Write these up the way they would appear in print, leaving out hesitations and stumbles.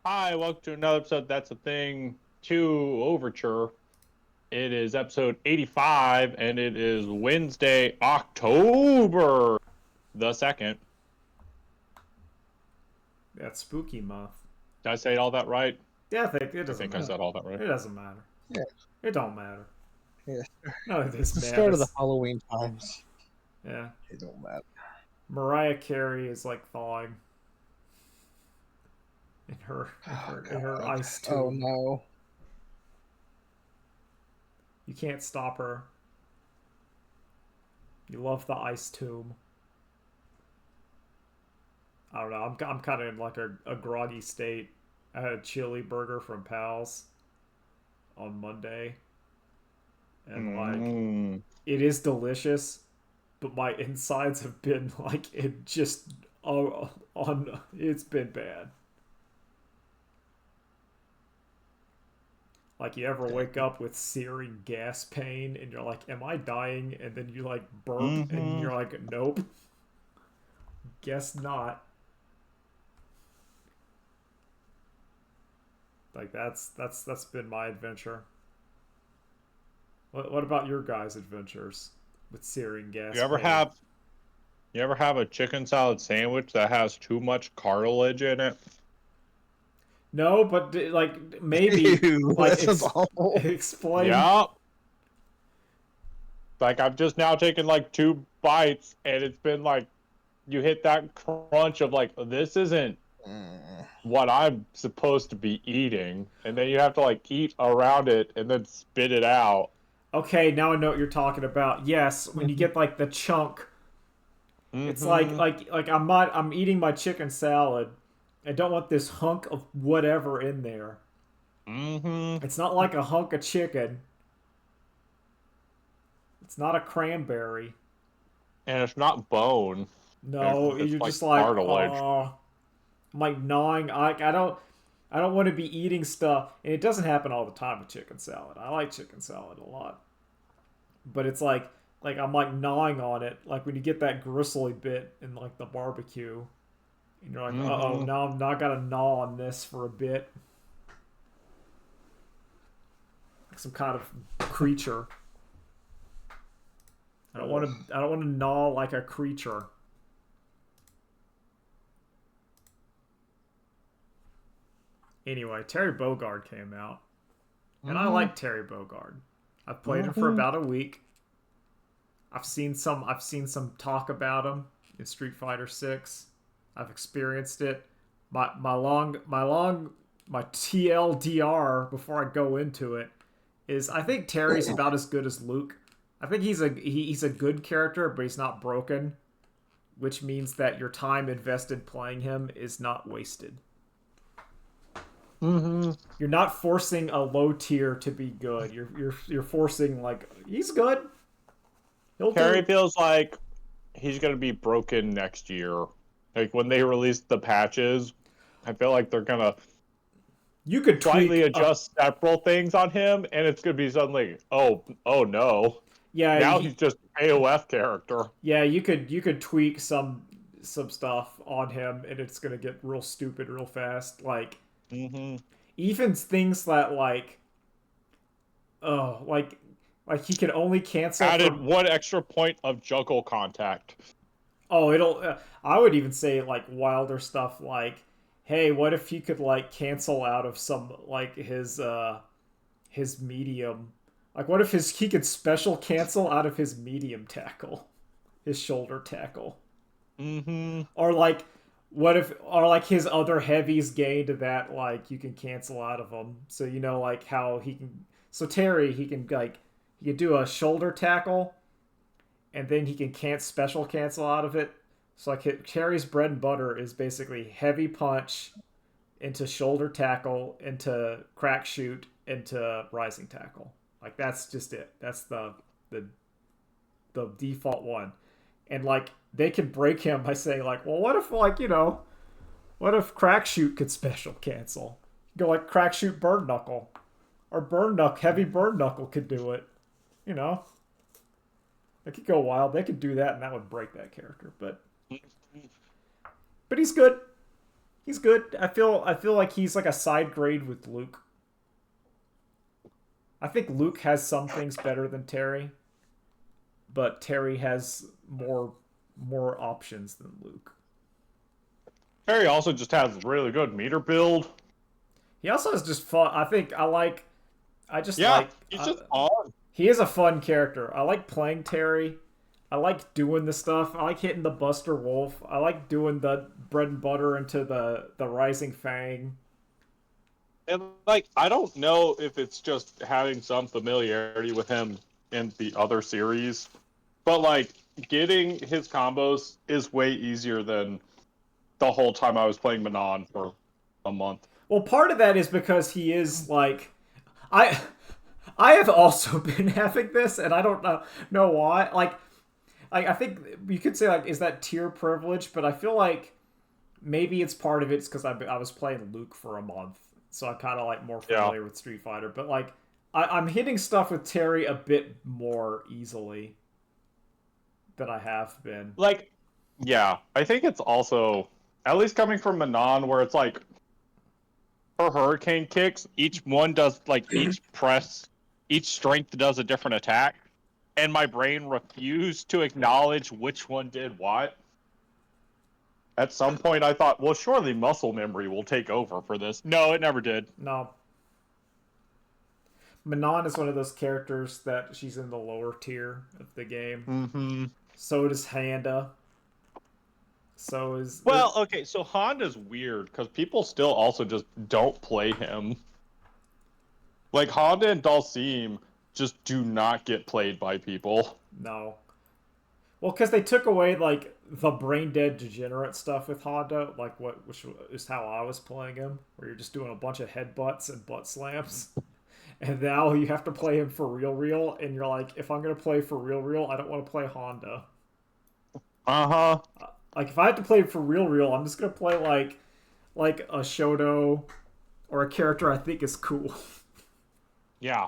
Hi, welcome to another episode. That's a thing. To Overture. It is episode 85, and it is Wednesday, October the 2nd. That's spooky month. Did I say all that right? Yeah, I think it I doesn't think I matter. said all that right. It doesn't matter. Yeah, It don't matter. yeah. None of It's this the start of the matters. Halloween times. Yeah. It don't matter. Mariah Carey is like thawing in her in Oh her in her God. ice Oh tomb. no. You can't stop her. You love the ice tomb. I don't know. I'm kind of in like a groggy state. I had a chili burger from Pal's on Monday, and like Mm. it is delicious, but my insides have been like it just on it's been bad. Like you ever wake up with searing gas pain and you're like, "Am I dying?" And then you like burp and Mm-hmm. you're like, "Nope, guess not." Like that's been my adventure. What about your guys' adventures with searing You gas ever pain? have you ever have a chicken salad sandwich that has too much cartilage in it? No, but like maybe Ew, like that sounds awful. explain. Yup. Like I've just now taken like two bites, and it's been like you hit that crunch of like this isn't Mm. what I'm supposed to be eating, and then you have to like eat around it and then spit it out. Okay, now I know what you're talking about. Yes, when you get like the chunk, it's like Mm-hmm. I'm eating my chicken salad. I don't want this hunk of whatever in there. Mm-hmm. It's not like a hunk of chicken. It's not a cranberry. And it's not bone. No, It's you're like just like, cartilage. oh, I'm like gnawing. I don't want to be eating stuff, and it doesn't happen all the time with chicken salad. I like chicken salad a lot, but it's like I'm like gnawing on it, like when you get that gristly bit in like the barbecue, and you're like, uh oh, Mm-hmm. now I'm not gonna gnaw on this for a bit, like some kind of creature. I don't want to gnaw like a creature. Anyway, Terry Bogard came out, and I Mm-hmm. like Terry Bogard. I've played him for Mm-hmm. about a week. I've seen some talk about him in Street Fighter 6. I've experienced it. My TLDR before I go into it is I think Terry's about as good as Luke. I think he's a good character, but he's not broken, which means that your time invested playing him is not wasted. Mm-hmm. You're not forcing a low tier to be good. You're forcing like he's good. He'll Terry do. feels like he's gonna be broken next year. Like when they release the patches, I feel like they're gonna You could slightly tweak a adjust several things on him, and it's gonna be suddenly, oh no, yeah now he's just an AOF character. yeah you could tweak some stuff on him and it's gonna get real stupid real fast. Like Mm-hmm. even things that like he can only cancel Added for one extra point of juggle contact. oh it'll I would even say like wilder stuff like hey what if he could like cancel out of some like his medium like what if he could special cancel out of his medium tackle his shoulder tackle Mm-hmm. or like what if or like his other heavies gained that like you can cancel out of them so you know like how he can so Terry he can do a shoulder tackle and then he can't special cancel out of it so like Terry's bread and butter is basically heavy punch into shoulder tackle into crack shoot into rising tackle like that's just it that's the the default one and like they can break him by saying like well what if like you know what if crack shoot could special cancel go like crack shoot bird knuckle or burn knuckle heavy bird knuckle could do it you know they could go wild they could do that and that would break that character but he's good He's good. I feel like he's like a side grade with Luke. I think Luke has some things better than Terry, but Terry has more options than Luke. Harry also just has really good meter build. He also is just fun. I think I like. I just Yeah, like. he's just on. He is a fun character. I like playing Terry. I like doing the stuff. I like hitting the Buster Wolf. I like doing the bread and butter into the Rising Fang. And like, I don't know if it's just having some familiarity with him in the other series, but like getting his combos is way easier than the whole time I was playing Manon for a month. Well, part of that is because he is like I I have also been having this, and I don't know why. Like, I think you could say like, is that tier privilege? But I feel like maybe it's part of it's because I was playing Luke for a month, so I'm kind of like more familiar with Street Fighter. But like, I'm hitting stuff with Terry a bit more easily than I have been. Like, yeah, I think it's also at least coming from Manon, where it's like her hurricane kicks, each one does like each press, each strength does a different attack, and my brain refused to acknowledge which one did what. At some point, I thought, well, surely muscle memory will take over for this. No, it never did. No, Manon is one of those characters that she's in the lower tier of the game. Mm-hmm. So does Handa. So is Well, okay, so Honda's weird because people still also just don't play him. Like Honda and Dalsim just do not get played by people. no. Well, because they took away like the brain dead degenerate stuff with Honda, like which is how I was playing him, where you're just doing a bunch of headbutts and butt slams. And now you have to play him for real, and you're like, if I'm gonna play for real, I don't want to play Honda. Uh-huh. Like if I have to play for real, I'm just gonna play like a Shoto or a character I think is cool. Yeah.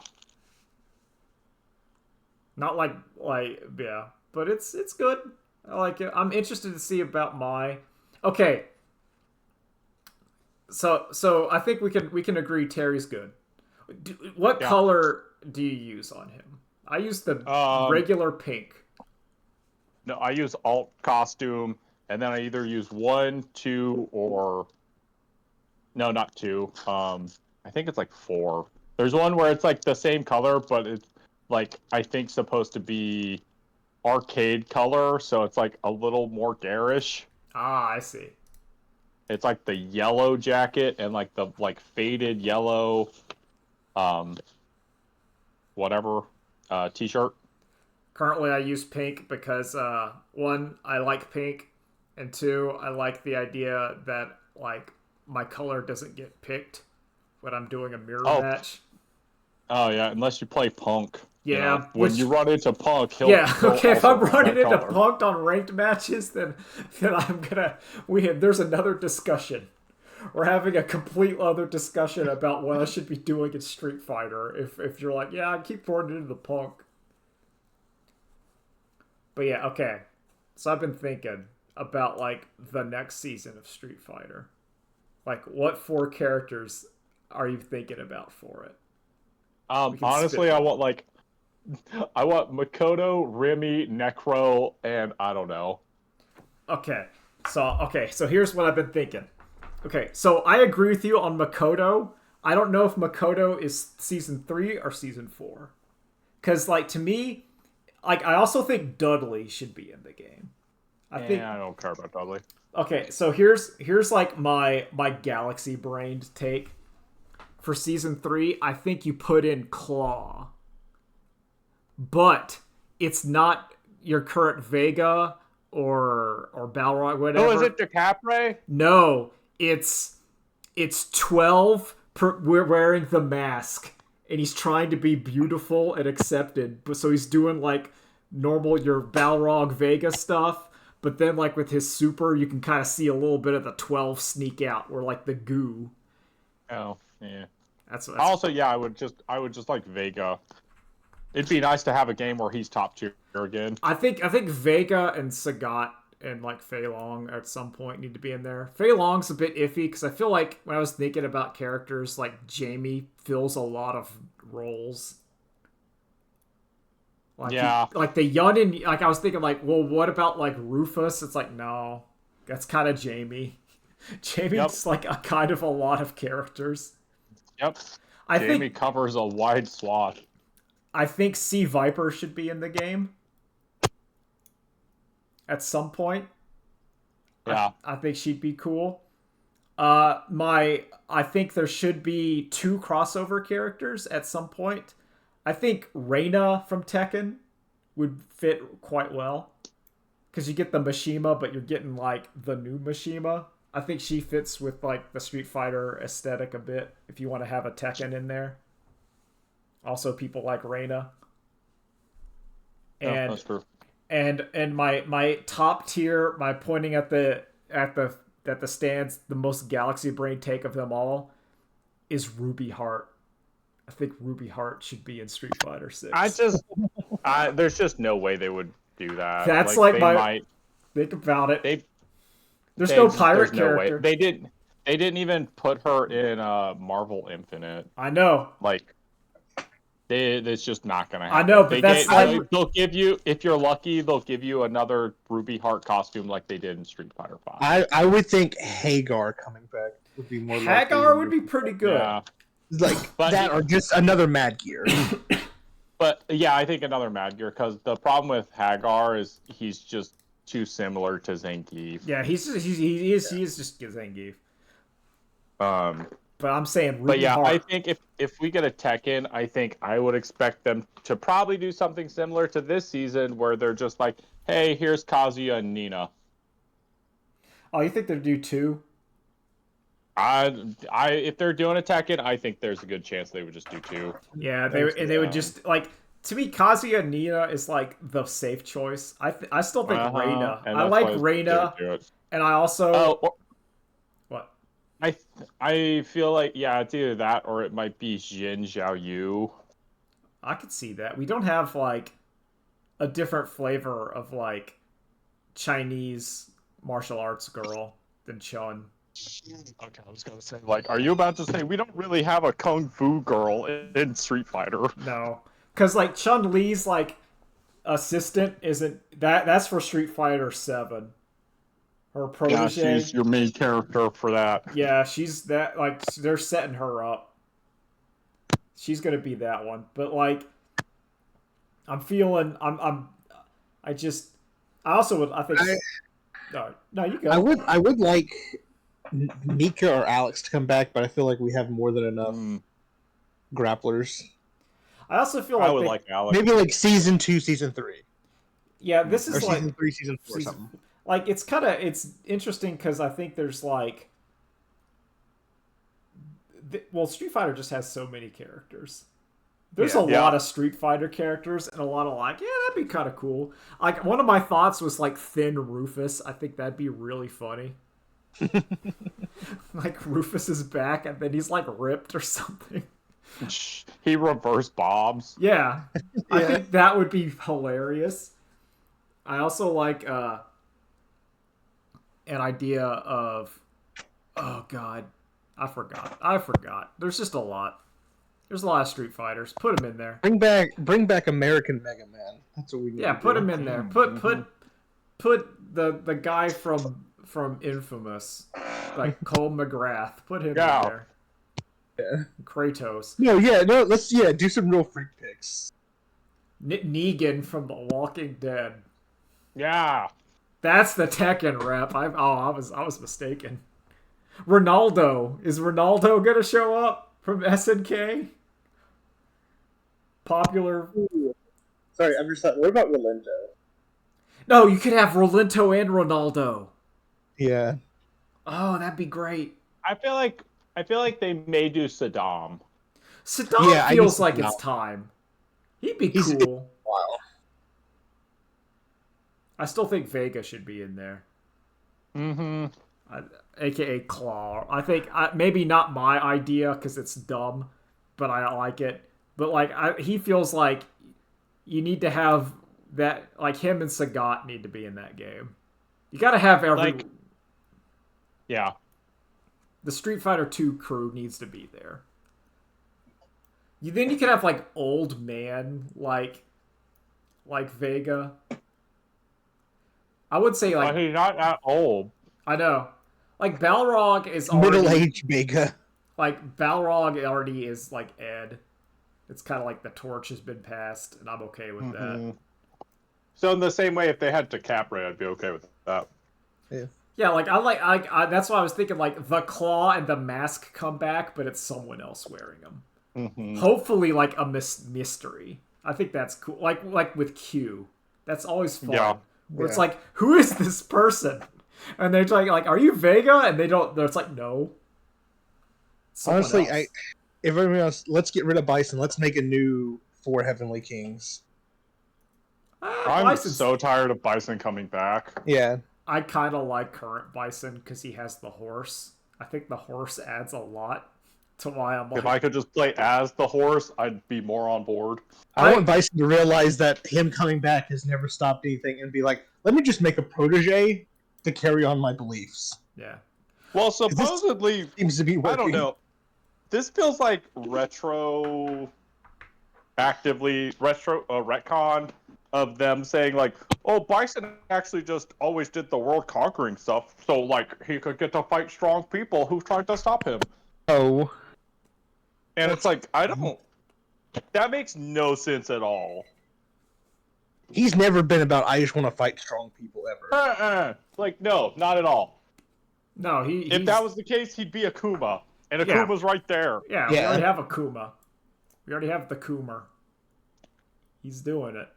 Not like yeah, but it's good. I like it. I'm interested to see about my. Okay. So I think we can agree Terry's good. What color do you use on him? I use the regular pink. No, I use alt costume, and then I either use 1, 2, or no, not 2. I think it's like 4. There's one where it's like the same color, but it's like I think supposed to be arcade color, so it's like a little more garish. Ah, I see. It's like the yellow jacket and like the like faded yellow, um, whatever, t-shirt. Currently, I use pink because one, I like pink, and two, I like the idea that like my color doesn't get picked when I'm doing a mirror match. Oh yeah, unless you play Punk. Yeah, you know, when you run into Punk, he'll okay. If I'm running into color. Punk on ranked matches, then I'm gonna there's another discussion. We're having a complete other discussion about what I should be doing in Street Fighter. If you're like, yeah, I keep running into the Punk. But yeah, okay. So I've been thinking about like the next season of Street Fighter. Like, what 4 characters are you thinking about for it? Honestly, I want Makoto, Remy, Necro, and I don't know. Okay, so here's what I've been thinking. Okay, so I agree with you on Makoto. I don't know if Makoto is season 3 or season 4, because like to me, like I also think Dudley should be in the game. I don't care about Dudley. Okay, so here's like my galaxy brained take. For season 3, I think you put in Claw. But it's not your current Vega or Balrog, whatever. Oh, is it DeCapre? No, it's 12 wearing the mask, and he's trying to be beautiful and accepted. But so he's doing like normal your Balrog Vega stuff, but then like with his super, you can kind of see a little bit of the 12 sneak out, where like the goo. Oh, yeah. That's also, yeah, I would just like Vega. It'd be nice to have a game where he's top tier again. I think Vega and Sagat and like Fei Long at some point need to be in there. Fei Long's a bit iffy because I feel like when I was thinking about characters, like Jamie fills a lot of roles. Like Yeah. like the Yun, like I was thinking like, well, what about like Rufus? It's like no, that's kind of Jamie. Jamie's like a kind of a lot of characters. Yep. I Jamie think covers a wide swath. I think Sea Viper should be in the game at some point. Yeah. I think she'd be cool. I think there should be 2 crossover characters at some point. I think Reina from Tekken would fit quite well because you get the Mishima, but you're getting like the new Mishima. I think she fits with like the Street Fighter aesthetic a bit. If you want to have a Tekken in there, also people like Reina. Yeah, And that's true. and my top tier, my pointing at the stands, the most Galaxy Brain take of them all is Ruby Heart. I think Ruby Heart should be in Street Fighter 6. There's just no way they would do that. That's like they my might. think about it. There's They no just- pirate there's no way. character. They didn't even put her in Marvel Infinite. I know. Like, it's just not gonna happen. I know, but they'll give you, if you're lucky, they'll give you another Ruby Heart costume like they did in Street Fighter 5. I would think Hagar coming back would be more. Hagar would be pretty good. Yeah. like But that, or just another Mad Gear. But yeah, I think another Mad Gear, because the problem with Hagar is he's just too similar to Zangief. Yeah, he is just Zangief. Um, But I'm saying Ruby but yeah, Heart. I think if we get a Tekken, I think I would expect them to probably do something similar to this season, where they're just like, hey, here's Kazuya and Nina. Oh, you think they'd do 2? If they're doing a Tekken, I think there's a good chance they would just do 2. Yeah, they would just like, to me, Kazuya and Nina is like the safe choice. I still think Reina. And I that's like why Reina, they would do it. and I also what? I feel like, yeah, it's either that or it might be Jin Xiaoyu. I could see that. We don't have like a different flavor of like Chinese martial arts girl than Chun. Okay, I was gonna say, like, are you about to say we don't really have a kung fu girl in Street Fighter? No, because like Chun Li's like assistant isn't that's for Street Fighter 7. Her protege. Yeah, she's your main character for that. Yeah, she's that, like, they're setting her up. She's gonna be that one. But like, I also would, I think. No, you go. I would like Nika or Alex to come back, but I feel like we have more than enough grapplers. I also feel like I would like Alex. Maybe like season 2, season 3. Yeah, this is or like season 3, season 4, something. Like, it's interesting because I think there's like, well, Street Fighter just has so many characters. There's a lot of Street Fighter characters and a lot of like, yeah, that'd be kind of cool. Like, one of my thoughts was like thin Rufus. I think that'd be really funny. Like, Rufus is back and then he's like ripped or something. He reverse bobs. Yeah, I think that would be hilarious. I also like an idea of, oh god, I forgot. There's just a lot. There's a lot of Street Fighters. Put them in there. Bring back American Mega Man. That's what we need. Yeah, to put do. him in there. Put the guy from Infamous, like Cole McGrath. Put him in there. Yeah. Kratos. No, let's do some real freak picks. Negan from The Walking Dead. Yeah. That's the Tekken rep. I was mistaken. Ronaldo. Is Ronaldo gonna show up from SNK? Popular. Sorry, I'm just like, what about Rolando? No, you could have Rolento and Ronaldo. Yeah. Oh, that'd be great. I feel like they may do Saddam. Saddam feels like it's time. He'd be cool. Wow. I still think Vega should be in there. Mm-hmm. AKA Claw. I think maybe not my idea because it's dumb, but I like it. But like, he feels like you need to have that. Like, him and Sagat need to be in that game. You gotta have every. Like, yeah. The Street Fighter 2 crew needs to be there. Then you could have like old man like Vega. I would say like But he's not that old. I know. Like Balrog is already Middle-aged Vega. like Balrog already is like Ed. It's kind of like the torch has been passed, and I'm okay with that. So in the same way, if they had to Capra, I'd be okay with that. Yeah. Yeah, like I that's why I was thinking like the claw and the mask come back, but it's someone else wearing them. Hopefully, like a mystery. I think that's cool. Like with Q, that's always fun. Yeah. Where it's like, who is this person? And they're like, are you Vega? And they don't. It's like, no. Someone Honestly, else. if everyone else, let's get rid of Bison. Let's make a new 4 Heavenly Kings. I'm Bison's... so tired of Bison coming back. Yeah. I kind of like current Bison because he has the horse. I think the horse adds a lot to why I'm like... If I could just play as the horse, I'd be more on board. I want Bison to realize that him coming back has never stopped anything and be like, let me just make a protege to carry on my beliefs. Yeah. Well, supposedly, seems to be working. I don't know. This feels like retcon of them saying like, oh, Bison actually just always did the world conquering stuff, so like he could get to fight strong people who tried to stop him. Oh. And it's like, I don't... That makes no sense at all. He's never been about, I just want to fight strong people, ever. Like, no, not at all. No, If that was the case, he'd be Akuma. And Akuma's right there. Yeah, we already have Akuma. We already have the Coomer. He's doing it.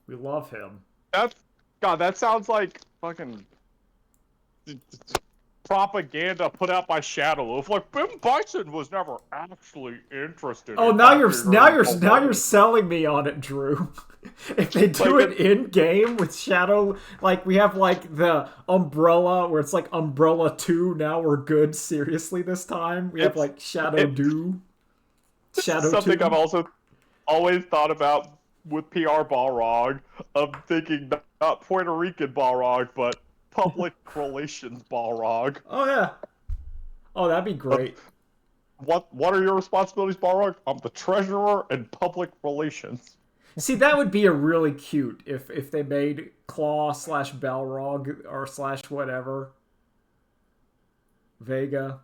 We love him. God, that sounds like fucking... propaganda put out by Shadow of like Ben Bison was never actually interested. Oh, now you're selling me on it, Drew. If they do it in game with Shadow, like we have like the Umbrella where it's like Umbrella 2. Now we're good. Seriously, this time we have like Shadow 2. Something I've also always thought about with PR Balrog of thinking not Puerto Rican Balrog, but public relations Balrog. Oh yeah. Oh, that'd be great. What are your responsibilities, Balrog? I'm the treasurer and public relations. See, that would be a really cute if they made Claw / Balrog or / whatever Vega.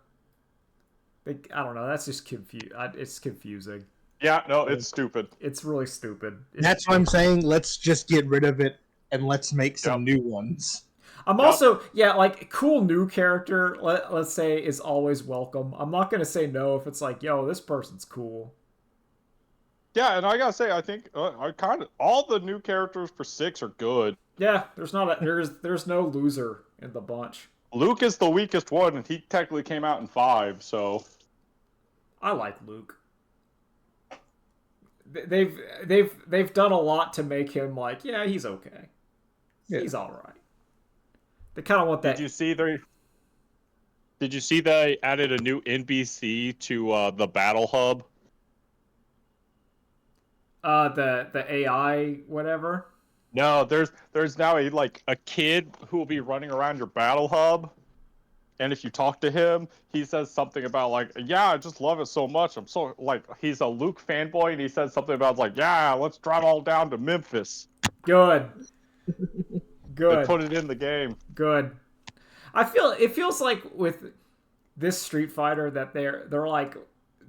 I don't know. That's just it's confusing. Yeah, no, it's stupid. It's really stupid. That's what I'm saying. Let's just get rid of it and let's make some new ones. I'm also, like, cool new character, let's say, is always welcome. I'm not going to say no if it's like, yo, this person's cool. Yeah, and I gotta say, I think all the new characters for 6 are good. Yeah, there's no loser in the bunch. Luke is the weakest one, and he technically came out in 5, so... I like Luke. They've done a lot to make him like, yeah, he's okay. Yeah. He's all right. They kind of want that. Did you see they added a new NPC to the Battle Hub? The AI whatever. No, there's now a kid who will be running around your Battle Hub, and if you talk to him, he says something about like, yeah, I just love it so much. I'm so like, he's a Luke fanboy, and he says something about like, yeah, let's drive all down to Memphis. Good. Good. They put it in the game. Good. It feels like with this Street Fighter that they're like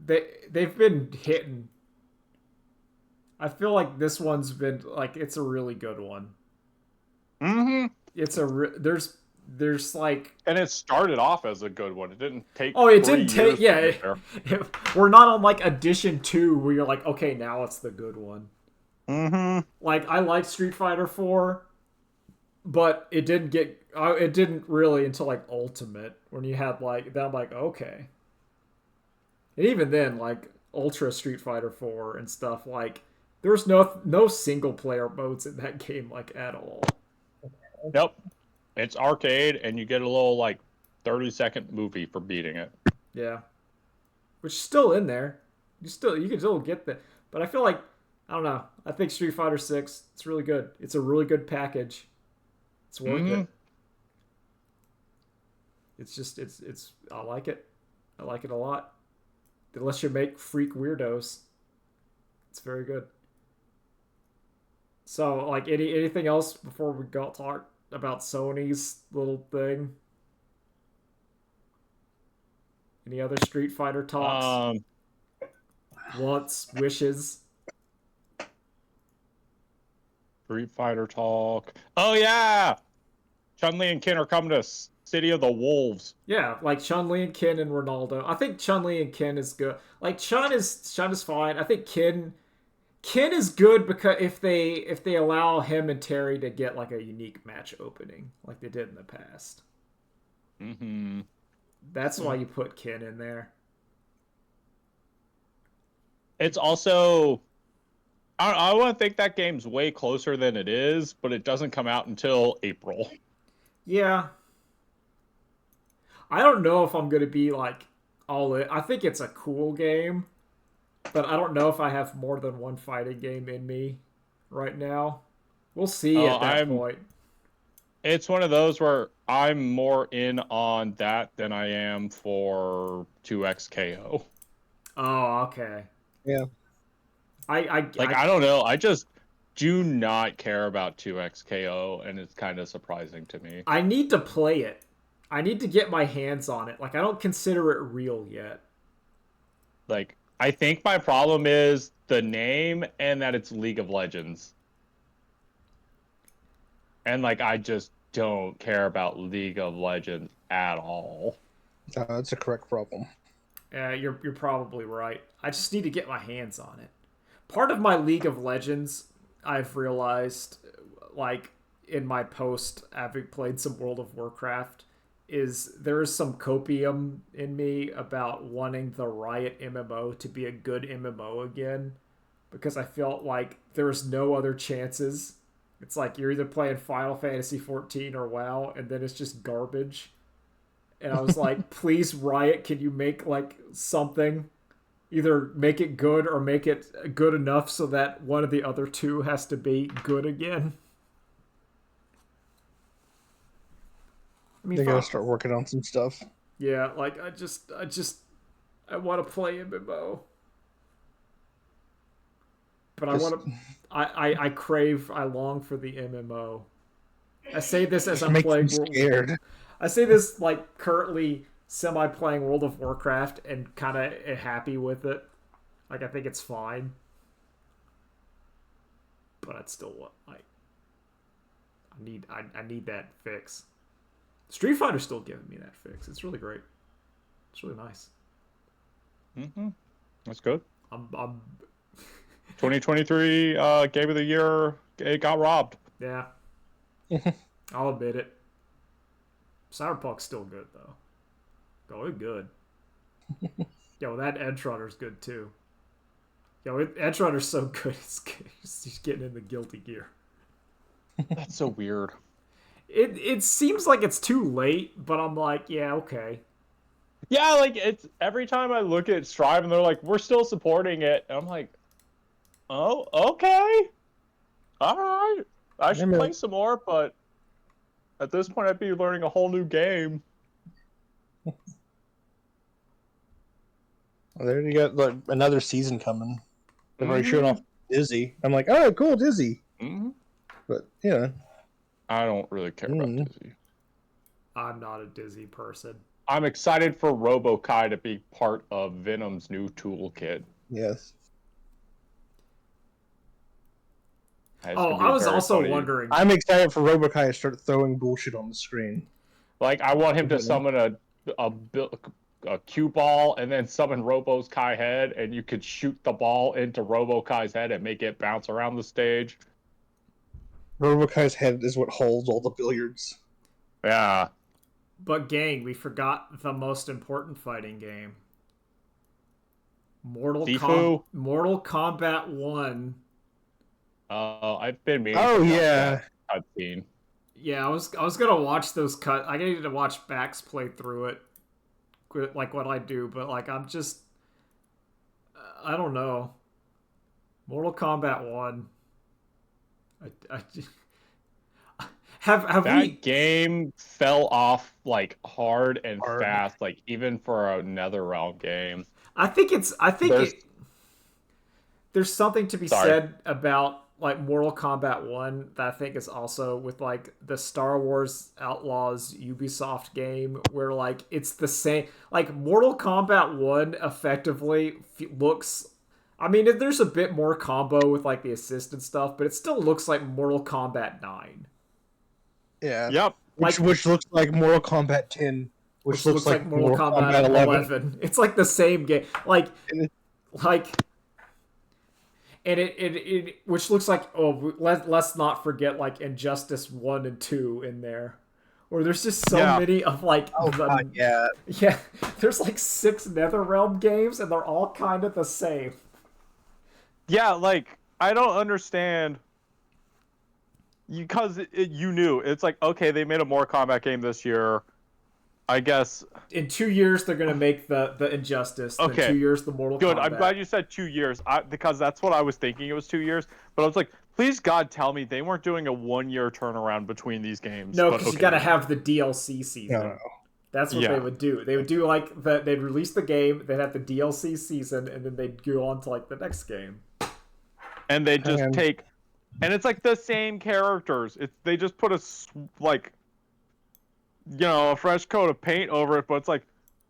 they've been hitting. I feel like this one's been like it's a really good one. Mm-hmm. It's there's like, and it started off as a good one. It didn't take. Oh, it didn't take. Yeah, we're not on like edition 2 where you're like, okay, now it's the good one. Mm-hmm. Like I like Street Fighter 4. But it didn't really until like Ultimate when you had like then I'm like okay. And even then like Ultra Street Fighter 4 and stuff like there's no single player modes in that game like at all. Nope. It's arcade and you get a little like 30-second movie for beating it. Yeah. Which is still in there. You can still get that. But I feel like I don't know. I think Street Fighter 6 it's really good. It's a really good package. It's worth it. It's just it's I like it. I like it a lot. Unless you make freak weirdos, it's very good. So like anything else before we go talk about Sony's little thing? Any other Street Fighter talks? Um, Wants, wishes? Street Fighter talk. Oh yeah, Chun Li and Ken are coming to City of the Wolves. Yeah, like Chun Li and Ken and Ronaldo. I think Chun Li and Ken is good. Like Chun is fine. I think Ken is good because if they allow him and Terry to get like a unique match opening like they did in the past. Mm-hmm. That's why you put Ken in there. It's also I want to think that game's way closer than it is, but it doesn't come out until April. Yeah. I don't know if I'm gonna be like all in. I think it's a cool game, but I don't know if I have more than one fighting game in me right now. We'll see at that point. It's one of those where I'm more in on that than I am for 2XKO. Oh, okay. Yeah. I don't know. I just do not care about 2XKO, and it's kind of surprising to me. I need to play it. I need to get my hands on it. Like I don't consider it real yet. Like I think my problem is the name and that it's League of Legends. And like I just don't care about League of Legends at all. That's a correct problem. Yeah, you're probably right. I just need to get my hands on it. Part of my League of Legends, I've realized, like in my post having played some World of Warcraft, is there is some copium in me about wanting the Riot MMO to be a good MMO again, because I felt like there's no other chances. It's like you're either playing Final Fantasy 14 or WoW, and then it's just garbage. And I was like, please, Riot, can you make like something? Either make it good or make it good enough so that one of the other two has to be good again. I mean, They gotta start working on some stuff. Yeah, like I want to play MMO, but Just, I crave, I long for the MMO. I say this as I'm makes playing. me scared. I say this like currently semi playing World of Warcraft and kind of happy with it. Like I think it's fine, but I'd still want like I need that fix. Street Fighter's still giving me that fix. It's really great. It's really nice. Mm-hmm. That's good. I'm 2023 Game of the Year. It got robbed. yeah. I'll admit it. Cyberpunk's still good though. Oh, it's good. Yo, that Edge Runner's good too. Yo, Edge Runner's so good. He's getting in the guilty gear. That's so weird. It seems like it's too late, but I'm like, yeah, okay. Yeah, like it's every time I look at Strive and they're like, we're still supporting it. And I'm like, oh, okay. All right. I should play some more, but at this point I'd be learning a whole new game. Well, there you got like, another season coming. They've already shown off Dizzy. I'm like, oh, cool, Dizzy. Mm-hmm. But yeah, I don't really care about Dizzy. I'm not a Dizzy person. I'm excited for RoboKai to be part of Venom's new toolkit. Yes. Oh, I was also wondering. I'm excited for RoboKai to start throwing bullshit on the screen. Like, I want him to summon a cue ball and then summon Robo's Kai head, and you could shoot the ball into RoboKai's head and make it bounce around the stage. RoboKai's head is what holds all the billiards. Yeah. But gang, we forgot the most important fighting game. Mortal Kombat 1. I've been meaning. Oh yeah. Cutscene. Yeah, I was gonna watch those cut. I needed to watch Bax play through it, like what I do. But like, I'm just, I don't know. Mortal Kombat 1. have That we? game fell off like hard and Hard. fast, like even for a NetherRealm game. I think it's. I think There's it. There's something to be sorry. said about like Mortal Kombat 1 that I think is also with like the Star Wars Outlaws Ubisoft game where like it's the same like Mortal Kombat 1 effectively looks I mean there's a bit more combo with like the assist and stuff, but it still looks like Mortal Kombat 9. Yeah. Yep. Which Like which looks like Mortal Kombat 10, which which looks looks like like Mortal Mortal Kombat Kombat 11. 11. It's like the same game. And Like and it which looks like let's not forget like Injustice 1 and 2 in there or there's just so Yeah. many of like oh god, yeah. yeah there's like 6 NetherRealm games and they're all kind of the same. Yeah, like I don't understand. Because you knew it's like okay, they made a Mortal Kombat game this year. I guess In 2 years they're gonna make the Injustice, then okay, 2 years the Mortal good. Kombat. I'm glad you said 2 years. Because that's what I was thinking. It was 2 years, but I was like, please God, tell me they weren't doing a 1 year turnaround between these games. No, but because you okay. gotta have the DLC season. No. That's what they Yeah. would do. They would do like they'd release the game, they'd have the DLC season, and then they'd go on to like the next game. And they just And- take, and it's like the same characters. They just put like, a fresh coat of paint over it. But it's like,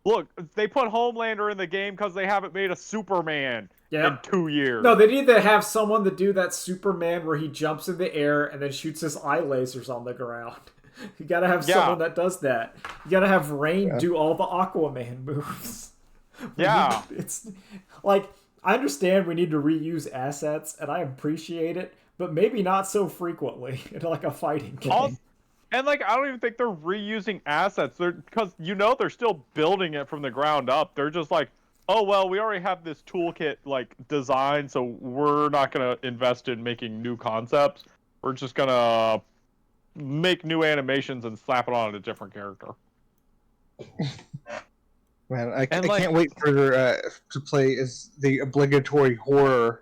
look, they put Homelander in the game because they haven't made a Superman in 2 years. No, they need to have someone to do that Superman where he jumps in the air and then shoots his eye lasers on the ground. You gotta have someone that does that. You gotta have Rain do all the Aquaman moves. Yeah. It's like I understand we need to reuse assets and I appreciate it, but maybe not so frequently in like a fighting game. And like I don't even think they're reusing assets. Because they're still building it from the ground up. They're just like, oh well, we already have this toolkit like designed, so we're not gonna invest in making new concepts. We're just gonna make new animations and slap it on a different character. Man, I And, like- can't wait for to play as the obligatory horror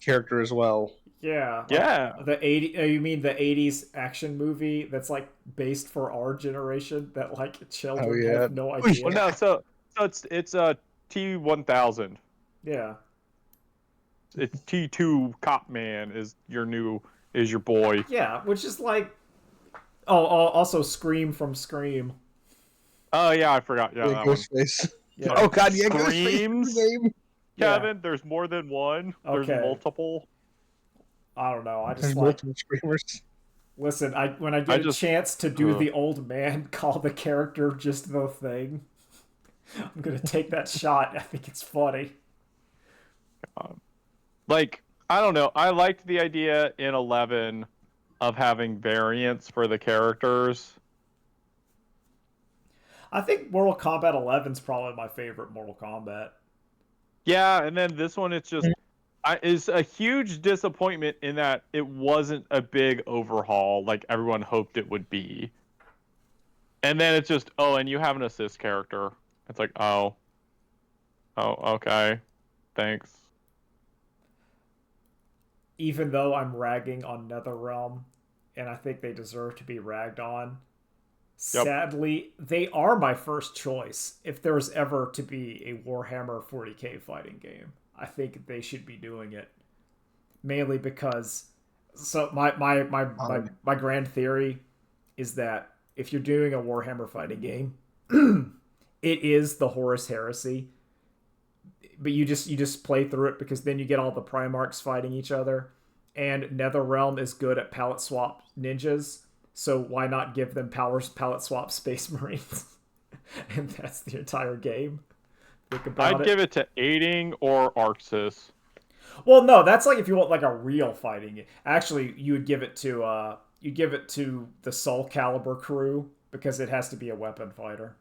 character as well. Yeah. Like Yeah. The 80 you mean the 80s action movie that's like based for our generation that like children Oh, yeah. have no idea. Well, no, so it's a T1000. Yeah. It's T2 Cop Man is your boy. Yeah, which is like also Scream from Scream. Oh yeah, I forgot. Yeah, that one. Ghostface. Yeah. Oh god, yeah, Screams? Ghostface in the game. Yeah. Kevin, there's more than one. There's Okay. multiple. I don't know. I just There's like multiple screamers. listen, when I get a just- chance to do Ugh. the old man call the character just the thing, I'm gonna take that shot. I think it's funny. Like, I don't know. I liked the idea in 11 of having variants for the characters. I think Mortal Kombat 11 is probably my favorite Mortal Kombat. Yeah, and then this one, it's just is a huge disappointment in that it wasn't a big overhaul like everyone hoped it would be. And then it's just, and you have an assist character. It's like, oh, okay, thanks. Even though I'm ragging on NetherRealm, and I think they deserve to be ragged on, Yep. sadly, they are my first choice if there was ever to be a Warhammer 40k fighting game. I think they should be doing it. Mainly because my grand theory is that if you're doing a Warhammer fighting game, it is the Horus Heresy. But you just play through it because then you get all the Primarchs fighting each other. And NetherRealm is good at palette swap ninjas. So why not give them palette swap Space Marines? And that's the entire game. Think about I'd give it to Aiding or Arxis. Well, no, that's like if you want like a real fighting game. Actually, you would give it to the Soul Calibur crew because it has to be a weapon fighter.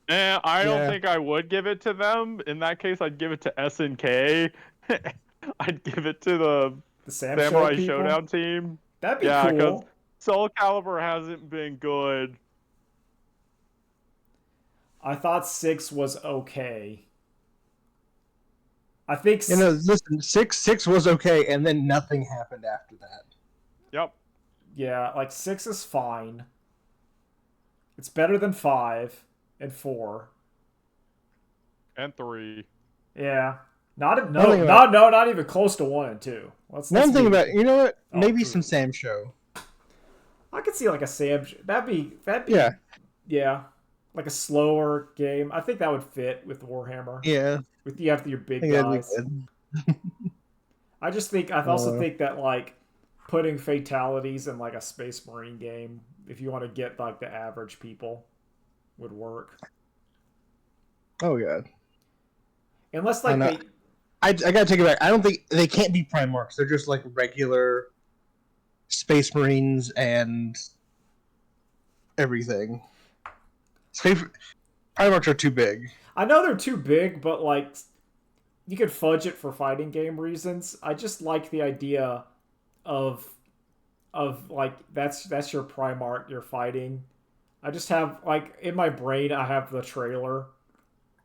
I don't Yeah. think I would give it to them. In that case, I'd give it to SNK. I'd give it to the The Sam Samurai Show people? Showdown team. That'd be Yeah, because cool. Soul Calibur hasn't been good. I thought 6 was okay. I think Listen, six was okay, and then nothing happened after that. Yep. Yeah, like 6 is fine. It's better than 5 and 4. And 3. Yeah. Not One thing about not even close to 1 and 2. Let's one thing be about you know what? oh, Maybe some 3. Sam Show. I could see like a Sam. That'd be Yeah, yeah, like a slower game. I think that would fit with Warhammer. yeah. With you have your I big think that'd be guys. good. I also Uh, think that like putting fatalities in like a Space Marine game, if you want to get like the average people, would work. oh god. Unless I like know. they I gotta take it back. I don't think they can't be Primarchs. They're just like regular Space Marines and everything. Space Primarchs are too big. I know they're too big, but like you could fudge it for fighting game reasons. I just like the idea of like that's your Primarch you're fighting. I just have like in my brain I have the trailer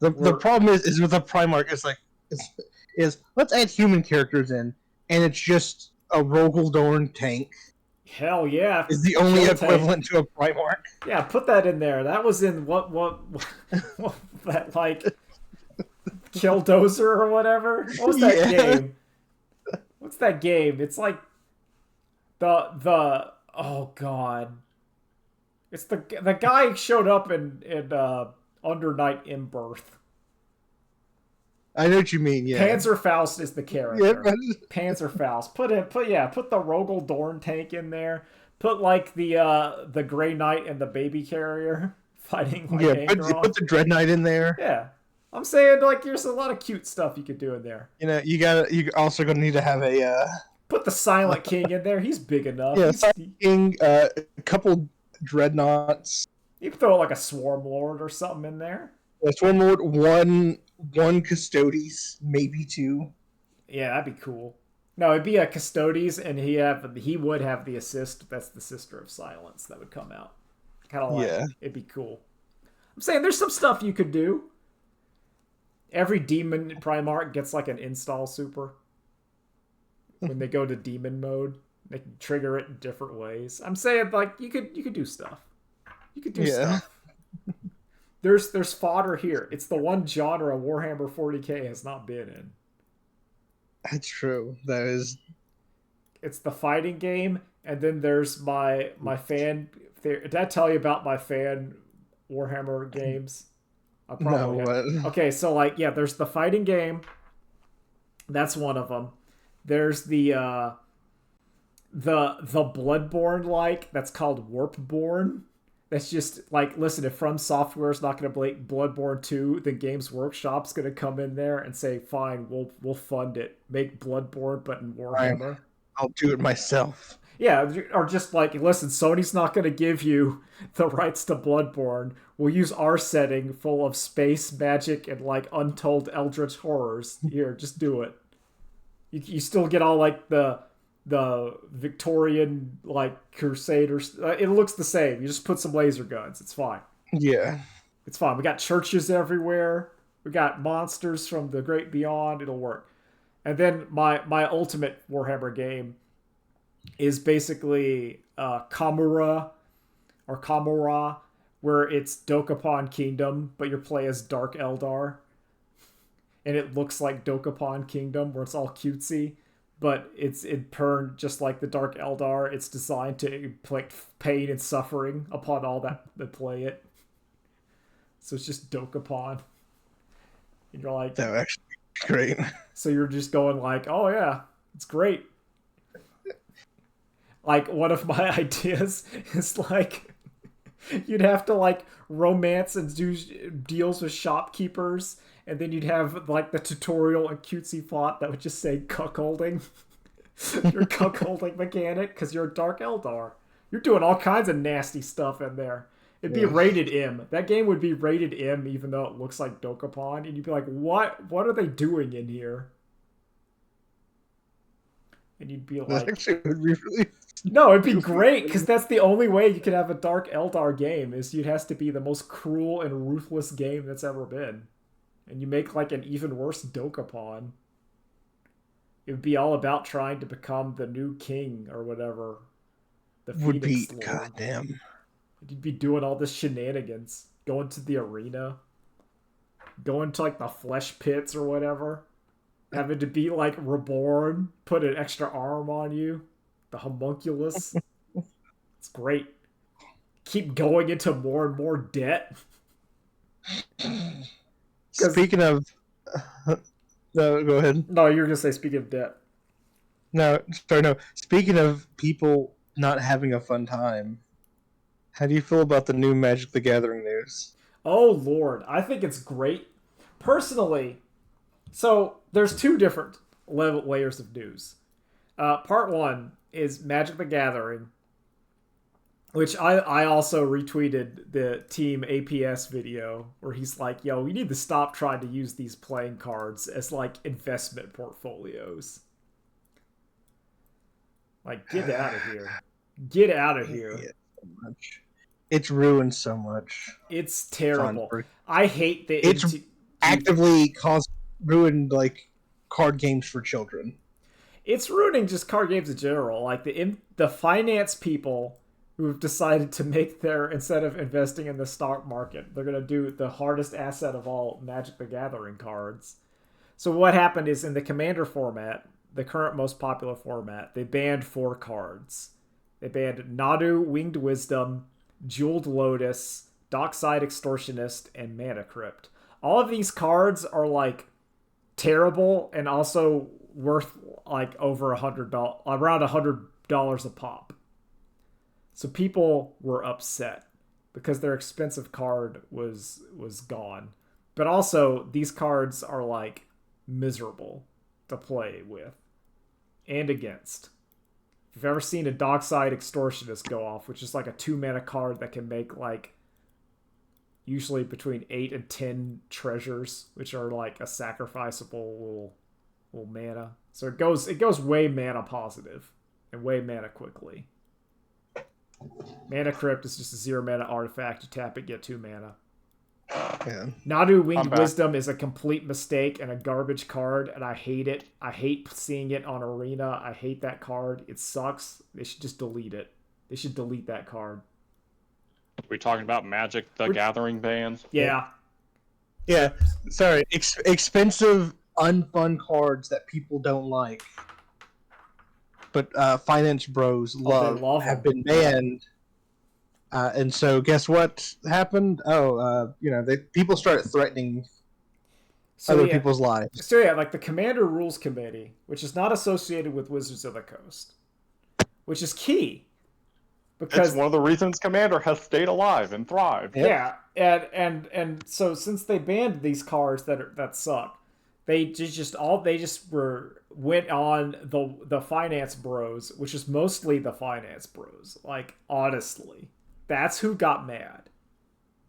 The where problem is with the Primarch is, is let's add human characters in, and it's just a Rogaldorn tank hell yeah, is the only kill tank. equivalent to a Primarch. Yeah, put that in there. That was in what that like Killdozer or whatever. What was that Yeah. game? What's that game? It's like the oh god. It's the guy showed up in Under Night in Birth. I know what you mean. Yeah. Panzerfaust is the Yeah. character. Panzerfaust. Put the Rogel Dorn tank in there. Put like the Grey Knight and the baby carrier fighting like Yeah. Angron. Put the Dread Knight in there. Yeah. I'm saying like there's a lot of cute stuff you could do in there. You know, you also gonna need to have a Put the Silent King in there. He's big enough. yeah, King, a couple dreadnoughts. You could throw like a Swarm Lord or something in there. There's one more, one Custodes, maybe two. Yeah, that'd be cool. No, it'd be a Custodes, and he would have the assist. That's the Sister of Silence that would come out. Kind of like it'd be cool. I'm saying there's some stuff you could do. Every demon Primarch gets like an install super. When they go to demon mode, they can trigger it in different ways. I'm saying like you could do stuff. You could do stuff. There's fodder here. It's the one genre Warhammer 40K has not been in. That's true. That is. It's the fighting game, and then there's my fan. Did I tell you about my fan Warhammer games? I probably have. Okay, so like yeah, there's the fighting game. That's one of them. There's the Bloodborne like that's called Warpborn. That's just like, listen, if From Software is not going to make Bloodborne 2, then Games Workshop's going to come in there and say, fine, we'll fund it. Make Bloodborne, but in Warhammer. I'll do it myself. Yeah, or just like, listen, Sony's not going to give you the rights to Bloodborne. We'll use our setting full of space, magic, and like untold eldritch horrors. Here, just do it. You still get all like the Victorian like Crusaders. It looks the same. You just put some laser guns. It's fine. Yeah, it's fine. We got churches everywhere. We got monsters from the great beyond. It'll work. And then my ultimate Warhammer game is basically Kamura or Kamura, where it's Dokapon Kingdom, but you play as Dark Eldar. And it looks like Dokapon Kingdom, where it's all cutesy. But it's in turn just like the Dark Eldar. It's designed to inflict pain and suffering upon all that play it. So it's just Dokapon. And you're like... that would actually be great. So you're just going like, oh yeah, it's great. Like, one of my ideas is like... you'd have to like romance and do deals with shopkeepers, and then you'd have like the tutorial and cutesy font that would just say cuckolding. Your cuckolding mechanic, because you're a Dark Eldar. You're doing all kinds of nasty stuff in there. It'd be rated M. That game would be rated M, even though it looks like Dokapon, and you'd be like, what are they doing in here? And you'd be like... That actually would be really... No, it'd be great, because that's the only way you could have a Dark Eldar game, is it has to be the most cruel and ruthless game that's ever been. And you make like an even worse Dokapon. It would be all about trying to become the new king or whatever. the would be Phoenix Lord. goddamn. You'd be doing all this shenanigans, going to the arena, going to like the flesh pits or whatever, having to be like reborn, put an extra arm on you, the homunculus. It's great. Keep going into more and more debt. Speaking of, no, go ahead. No, you were gonna say speaking of debt. No, sorry, no. Speaking of people not having a fun time, how do you feel about the new Magic the Gathering news? Oh Lord, I think it's great. Personally, so there's two different layers of news. Part one is Magic the Gathering, which I also retweeted the Team APS video where he's like, yo, we need to stop trying to use these playing cards as like investment portfolios. Like, get out of here. Get out of here. It's ruined so much. It's terrible. I hate the... It's actively ruined, like, card games for children. It's ruining just card games in general. Like, the finance people who've decided to make instead of investing in the stock market, they're going to do the hardest asset of all, Magic the Gathering cards. So what happened is in the Commander format, the current most popular format, they banned 4 cards. They banned Nadu, Winged Wisdom, Jeweled Lotus, Dockside Extortionist, and Mana Crypt. All of these cards are like terrible and also worth like over $100, around $100 a pop. So people were upset because their expensive card was gone. But also these cards are like miserable to play with and against. If you've ever seen a Dockside Extortionist go off, which is like a 2-mana card that can make like usually between 8 and 10 treasures, which are like a sacrificable little mana. So it goes way mana positive and way mana quickly. Mana Crypt is just a 0-mana artifact. You tap it, get 2 mana. Yeah. Nadu Winged Wisdom is a complete mistake and a garbage card, and I hate it. I hate seeing it on Arena. I hate that card. It sucks. They should just delete it. They should delete that card. Are we talking about Magic the Gathering bans? Yeah. Yeah. Sorry. Expensive, unfun cards that people don't like, but finance bros love have been banned. And so, guess what happened? People started threatening other people's lives. So yeah, like the Commander Rules Committee, which is not associated with Wizards of the Coast, which is key. Because it's one of the reasons Commander has stayed alive and thrived. Yeah, and so since they banned these cards that suck, they just went on the finance bros, which is mostly the finance bros. Like honestly, that's who got mad.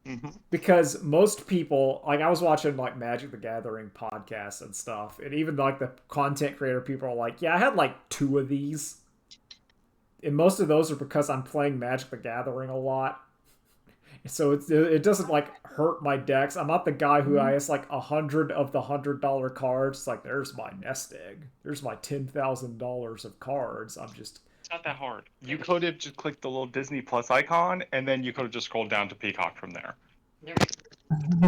Mm-hmm. Because most people, like I was watching like Magic the Gathering podcasts and stuff, and even like the content creator people are like, yeah, I had like 2 of these. And most of those are because I'm playing Magic the Gathering a lot. So it doesn't like hurt my decks. I'm not the guy who has like 100 of the $100 cards. It's like, there's my nest egg. There's my $10,000 of cards. It's not that hard. You could have just clicked the little Disney Plus icon, and then you could have just scrolled down to Peacock from there.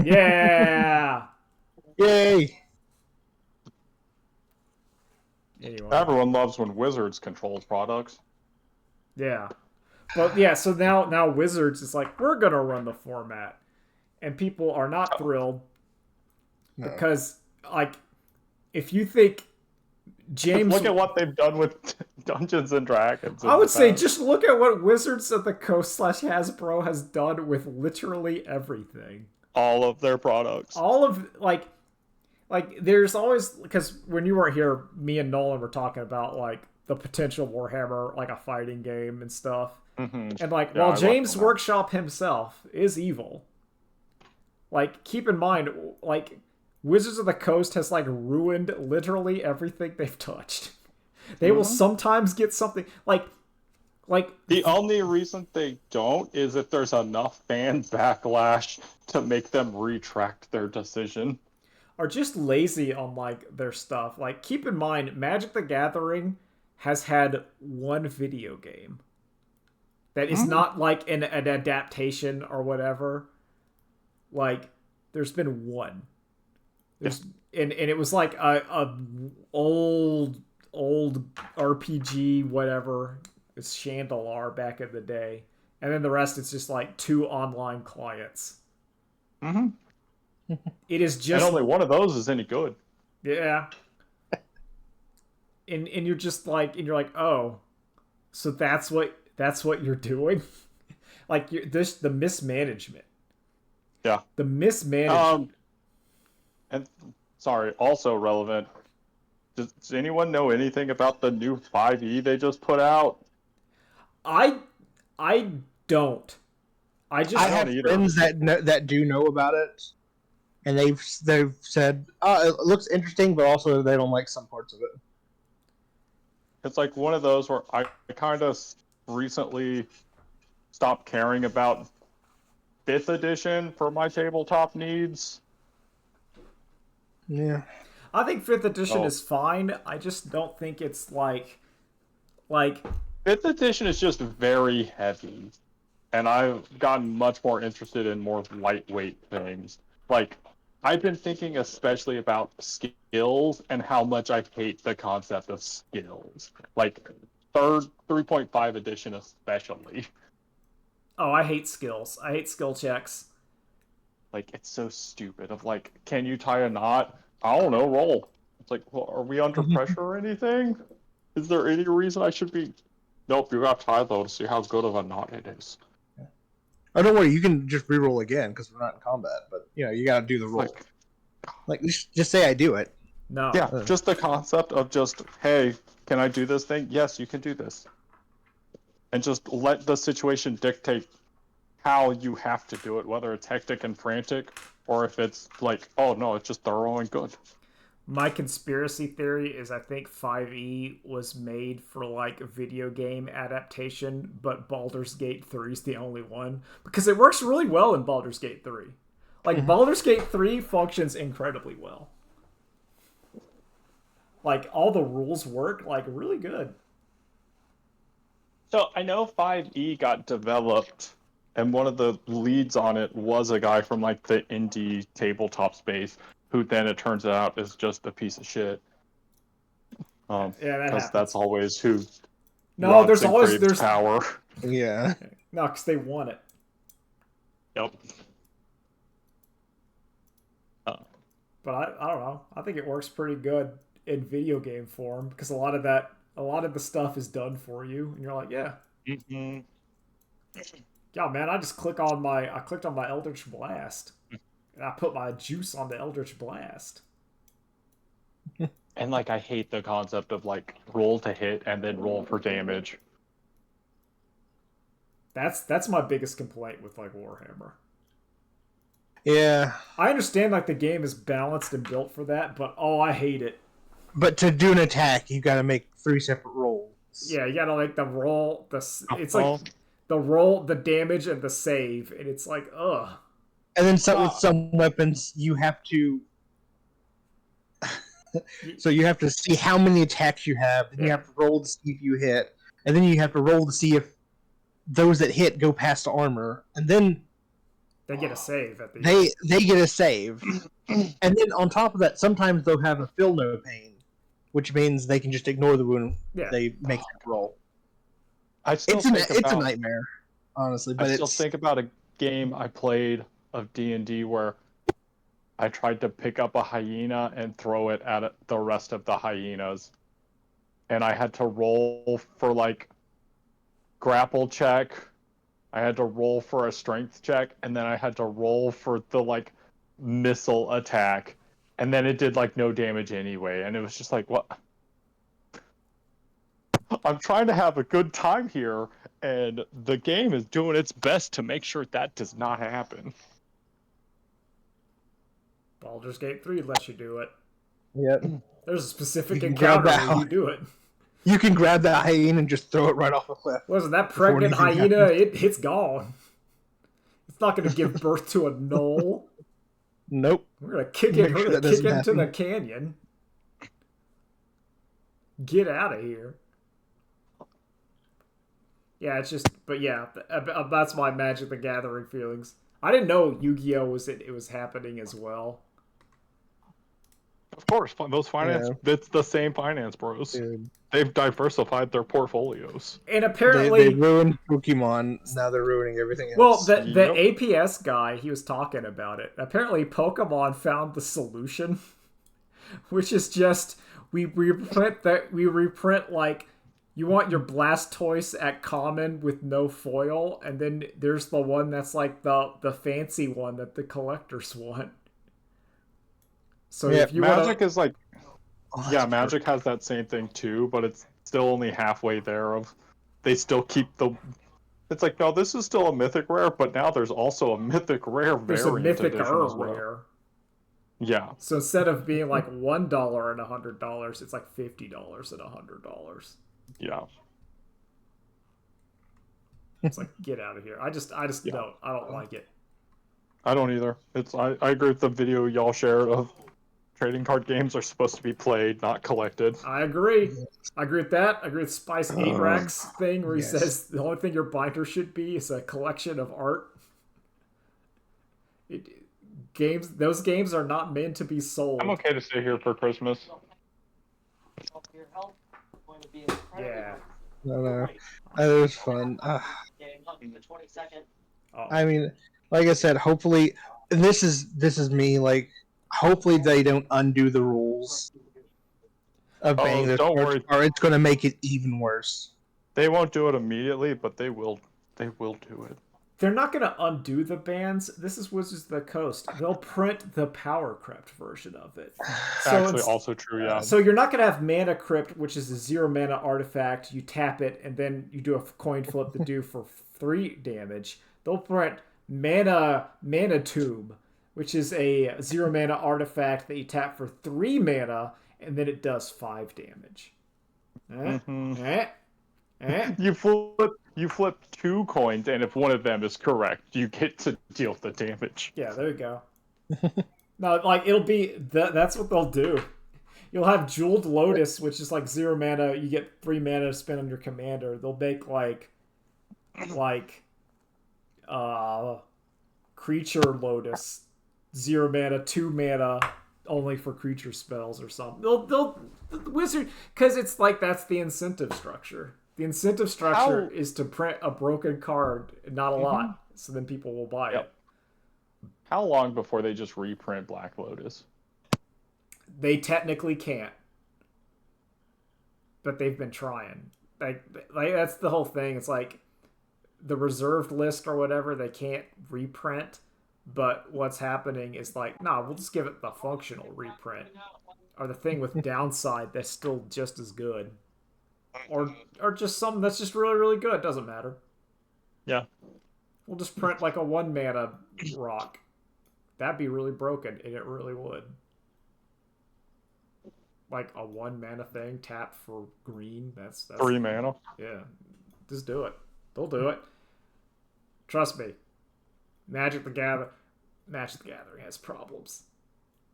Yeah! Yay! Anyway. Everyone loves when Wizards controls products. Yeah. But yeah, so now Wizards is like, we're going to run the format. And people are not thrilled. No. Because, like, if you think James... Look at what they've done with Dungeons and Dragons. I would say just look at what Wizards of the Coast / Hasbro has done with literally everything. All of their products. All of, like there's always... Because when you weren't here, me and Nolan were talking about, like, the potential Warhammer, like a fighting game and stuff. Mm-hmm. And like, while James Workshop himself is evil, like, keep in mind, like, Wizards of the Coast has like ruined literally everything they've touched. They will sometimes get something like the only reason they don't is if there's enough fan backlash to make them retract their decision. Are just lazy on like their stuff. Like, keep in mind, Magic the Gathering has had 1 video game. that is not like an adaptation or whatever. Like, there's been one. There's and it was like a old RPG whatever. It's Chandelar back in the day, and then the rest it's just like 2 online clients. Mm-hmm. It is And just only one of those is any good. yeah. And you're just like oh, so that's what you're doing. Like the mismanagement. Yeah. The mismanagement. And sorry, also relevant. Does anyone know anything about the new 5e they just put out? I don't. I just I have friends that do know about it, and they've said, "Oh, it looks interesting," but also they don't like some parts of it. It's like one of those where I kind of recently stopped caring about 5th edition for my tabletop needs. Yeah. I think 5th edition Oh. is fine. I just don't think it's like 5th edition is just very heavy, and I've gotten much more interested in more lightweight things. Like, I've been thinking especially about skills and how much I hate the concept of skills. Like, 3.5 edition especially. oh, I hate skills. I hate skill checks. Like, it's so stupid. Of like, can you tie a knot? I don't know, roll. It's like, well, are we under pressure or anything? Is there any reason I should be? Nope, you got to tie though to see how good of a knot it is. Oh, don't worry, you can just re-roll again because we're not in combat. But you got to do the roll. Like just say I do it. No. Yeah, just the concept of just, hey, can I do this thing? Yes, you can do this. And just let the situation dictate how you have to do it, whether it's hectic and frantic, or if it's like, oh no, it's just thorough and good. My conspiracy theory is I think 5e was made for like a video game adaptation, but Baldur's Gate 3 is the only one because it works really well in Baldur's Gate 3. Like Baldur's Gate 3 functions incredibly well. Like all the rules work like really good. So I know 5e got developed, and one of the leads on it was a guy from like the indie tabletop space, who then it turns out is just a piece of shit. Yeah, that Because happens. that's always who. No, there's always there's power. Yeah. No, because they want it. Yep. But I don't know. I think it works pretty good in video game form because a lot of the stuff is done for you, and you're like, yeah, Mm-hmm. yeah, man. I clicked on my Eldritch Blast, and I put my juice on the Eldritch Blast. And like, I hate the concept of like roll to hit and then roll for damage. That's my biggest complaint with like Warhammer. Yeah. I understand like the game is balanced and built for that, but oh, I hate it. But to do an attack, you got to make 3 separate rolls. Yeah, you gotta like the roll, it's like the roll, the damage, and the save, and it's like ugh. And then with some weapons, you have to. So you have to see how many attacks you have, then you have to roll to see if you hit, and then you have to roll to see if those that hit go past the armor, and then they get a save at the end. They get a save, and then on top of that, sometimes they'll have a feel no pain, which means they can just ignore the wound. Yeah. They make that roll. It's a nightmare, honestly. But I still think about a game I played of D&D where I tried to pick up a hyena and throw it at the rest of the hyenas, and I had to roll for like grapple check. I had to roll for a strength check, and then I had to roll for the like missile attack, and then it did like no damage anyway, and it was just like, what? I'm trying to have a good time here, and the game is doing its best to make sure that does not happen. Baldur's Gate 3 lets you do it. Yep. There's a specific You can grab encounter that where you do it. You can grab that hyena and just throw it right off a cliff. Wasn't that pregnant anything hyena? happens. It's gone. It's not going to give birth to a knoll. Nope. We're going to kick Make it. sure We're going that to kick it doesn't into the happen. canyon. Get out of here. Yeah, it's just, but yeah, that's my Magic the Gathering feelings. I didn't know Yu-Gi-Oh was it was happening as well. Of course, those finance, Yeah, it's the same finance bros. dude. They've diversified their portfolios. And They apparently, ruined Pokemon. Now they're ruining everything well, else. the Yep. APS guy, he was talking about it. Apparently, Pokemon found the solution, which is just we reprint like you want your Blastoise at common with no foil, and then there's the one that's like the fancy one that the collectors want. So Yeah, if you want Magic to, is like, Oh, yeah, that's Magic has that same thing too, but it's still only halfway there. Of they still keep the. It's like, no, this is still a mythic rare, but now there's also a mythic rare there's a variant mythic edition as well. rare. Yeah, So instead of being like $1 and $100, it's like $50 and $100. yeah, It's like get out of here. I just yeah. I don't like it. I don't either. I agree with the video y'all shared of trading card games are supposed to be played, not collected. I agree. I agree with that. I agree with Spice 8 Racks thing where he Yes. says the only thing your binder should be is a collection of art. Those games are not meant to be sold. I'm okay to stay here for Christmas. Yeah. No. It was fun. Oh. I mean, like I said, hopefully, and this is me. Like, hopefully they don't undo the rules of banning those Don't cards, worry. or it's going to make it even worse. They won't do it immediately, but they will. They will do it. They're not going to undo the bans. This is Wizards of the Coast. They'll print the Power Crypt version of it. Actually, also true. Yeah. So you're not going to have Mana Crypt, which is a 0 mana artifact. You tap it, and then you do a coin flip to do for 3 damage. They'll print Mana Tomb, which is a 0 mana artifact that you tap for 3 mana, and then it does 5 damage. You flip 2 coins, and if one of them is correct, you get to deal the damage. Yeah, there you go. No, like it'll be that's what they'll do. You'll have Jeweled Lotus, which is like 0 mana. You get 3 mana to spend on your commander. They'll make like Creature Lotus, 0 mana, 2 mana, only for creature spells or something. They'll Wizard, because it's like that's the incentive structure. The incentive structure is to print a broken card, not a lot, so then people will buy it. How long before they just reprint Black Lotus? They technically can't, but they've been trying. Like that's the whole thing. It's like the reserved list or whatever, they can't reprint. But what's happening is like, nah, we'll just give it the functional reprint, or the thing with downside that's still just as good, or just something that's just really really good. Doesn't matter. Yeah. We'll just print like a 1 mana rock. That'd be really broken, and it really would. Like a 1 mana thing, tap for green. That's 3 mana. Yeah, just do it. They'll do it. Trust me. Magic the Gathering has problems.